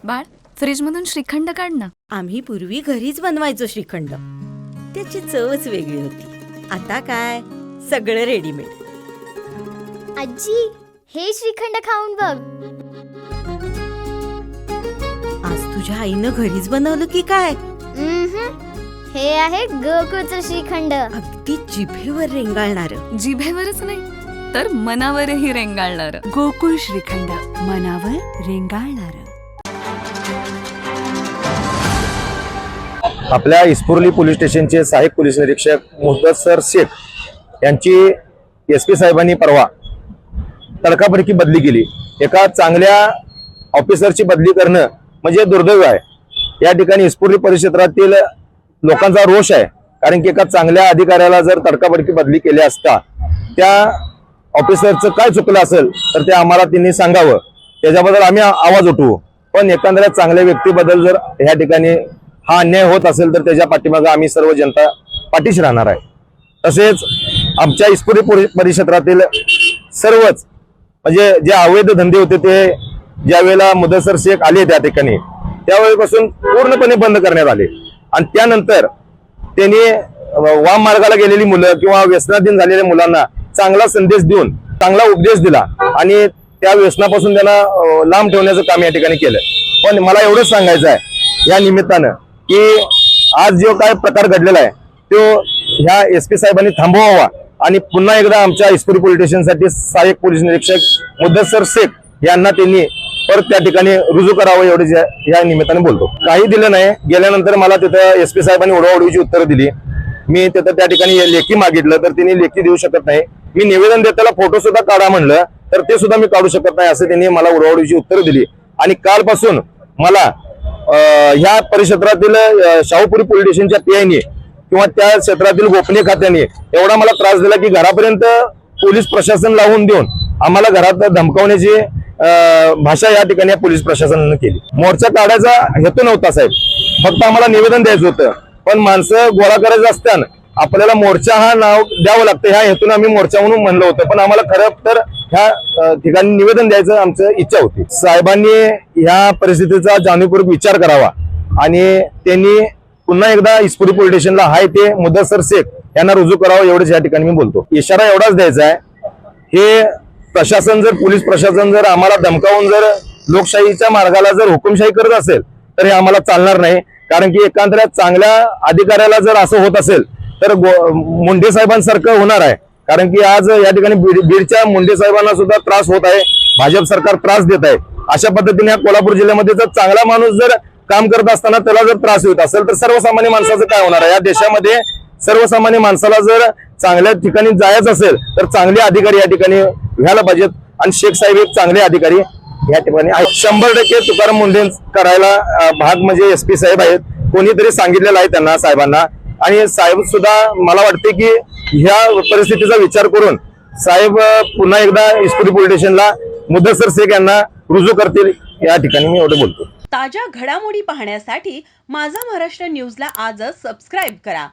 बाळ, फ्रीजमधून श्रीखंड काढ ना. आम्ही पूर्वी घरीच बनवायचो श्रीखंड. त्याची चवच वेगळी होती. आता काय सगळं रेडीमेड. आजी, हे श्रीखंड खाऊन बघ. आज तुझ्या आईनं घरीच बनवलं की काय? हे आहे गोकुळचं श्रीखंड. अगदी जिभेवर रेंगाळणार. जिभेवरच नाही तर मनावरही रेंगाळणार. गोकुळ श्रीखंड, मनावर रेंगाळणार. आपल्या इस्पुर्ली पोलीस स्टेशनचे सहाय्यक पोलीस निरीक्षक मुद्दसर शेख यांची SP साहेबांनी परवा तडकाफडकी बदली केली. एका चांगल्या ऑफिसरची बदली करणं म्हणजे दुर्दैव आहे. या ठिकाणी इस्पुर्ली परिक्षेत्रातील लोकांचा रोष आहे. कारण की एका चांगल्या अधिकाऱ्याला जर तडकाफडकी बदली केली असता त्या ऑफिसरचं काय चुकलं असेल तर ते आम्हाला त्यांनी सांगावं. त्याच्याबद्दल आम्ही आवाज उठवू. पण एखाद्या चांगल्या व्यक्तीबद्दल जर ह्या ठिकाणी हा अन्याय होत असेल तर त्याच्या पाठीमागे आम्ही सर्व जनता पाठीशी राहणार आहे. तसेच आमच्या इस्पुर्ली परिक्षेत्रातील सर्वच म्हणजे जे अवैध धंदे होते ते ज्या वेळेला मुद्दसर शेख आले त्या ठिकाणी त्यावेळेपासून पूर्णपणे बंद करण्यात आले. आणि त्यानंतर त्यांनी वाम मार्गाला गेलेली मुलं किंवा व्यसनाधीन झालेल्या मुलांना चांगला संदेश देऊन चांगला उपदेश दिला आणि त्या व्यसनापासून त्यांना लांब ठेवण्याचं काम या ठिकाणी केलं. पण मला एवढंच सांगायचं आहे या निमित्तानं की आज जो काय प्रकार घडलेला आहे तो ह्या SP साहेबांनी थांबवावा आणि पुन्हा एकदा आमच्या इस्पुर्ली पोलीस स्टेशनसाठी सहाय्यक पोलीस निरीक्षक मुद्दसर शेख यांना त्यांनी परत त्या ठिकाणी रुजू करावं एवढे या निमित्ताने बोलतो. काही दिलं नाही. गेल्यानंतर मला तिथं SP साहेबांनी ओढाओढीची उत्तरं दिली. मी तिथं त्या ठिकाणी लेखी मागितलं तर त्यांनी लेखी देऊ शकत नाही. मी निवेदन देताना फोटो सुद्धा काढा म्हणलं तर ते सुद्धा मी काढू शकत नाही असं त्यांनी मला ओढाओढीची उत्तरं दिली. आणि कालपासून मला ह्या परिक्षेत्रातील शाहूपुरी पोलीस स्टेशनच्या PIने किंवा त्या क्षेत्रातील गोपनीय खात्याने एवढा मला त्रास दिला की घरापर्यंत पोलीस प्रशासन लावून देऊन आम्हाला घरात धमकावण्याची भाषा या ठिकाणी पोलीस प्रशासनाने केली. मोर्चा काढायचा हेतू नव्हता साहेब. फक्त आम्हाला निवेदन द्यायचं होतं. पण माणसं गोळा करायचं असताना आपल्याला मोर्चा हा नाव द्यावं लागतं ह्या हेतून आम्ही मोर्चा म्हणून म्हणलं होतं. पण आम्हाला खरं तर ह्या ठिकाणी निवेदन द्यायचं आमचं इच्छा होती. साहेबांनी ह्या परिस्थितीचा जाणीवपूर्वक विचार करावा आणि त्यांनी पुन्हा एकदा इस्पुर्ली पोलीस स्टेशनला हाय ते मुद्दसर शेख यांना रुजू करावं एवढंच या ठिकाणी मी बोलतो. इशारा एवढाच द्यायचा आहे. हे प्रशासन जर पोलीस प्रशासन जर आम्हाला धमकावून जर लोकशाहीच्या मार्गाला जर हुकुमशाही करत असेल तर हे आम्हाला चालणार नाही. कारण की एखाद्या चांगल्या अधिकाऱ्याला जर असं होत असेल तर मुंडे साहेबांसारखं होणार आहे. कारण की आज या ठिकाणी बीडच्या मुंडे साहेबांना सुद्धा त्रास होत आहे. भाजप सरकार त्रास देत आहे. अशा पद्धतीने या कोल्हापूर जिल्ह्यामध्ये जर चांगला माणूस जर काम करत असताना त्याला जर त्रास होत असेल तर सर्वसामान्य माणसाचं काय होणार आहे. या देशामध्ये सर्वसामान्य माणसाला जर चांगल्या ठिकाणी जायचं असेल तर चांगले अधिकारी या ठिकाणी व्हायला पाहिजेत. आणि शेख साहेब एक चांगले अधिकारी या ठिकाणी आहेत. 100% तुकाराम मुंडे करायला भाग म्हणजे SP साहेब आहेत. कोणीतरी सांगितलेलं आहे त्यांना साहेबांना. आणि साहेब सुद्धा मला वाटते की ह्या परिस्थितीचा विचार करून साहेब पुन्हा एकदा इस्पुर्ली पोलीस स्टेशनला मुद्दसर शेख यांना रुजू करतील या ठिकाणी मी एवढं बोलतो. ताज्या घडामोडी पाहण्यासाठी माझा महाराष्ट्र न्यूजला आजच सबस्क्राईब करा.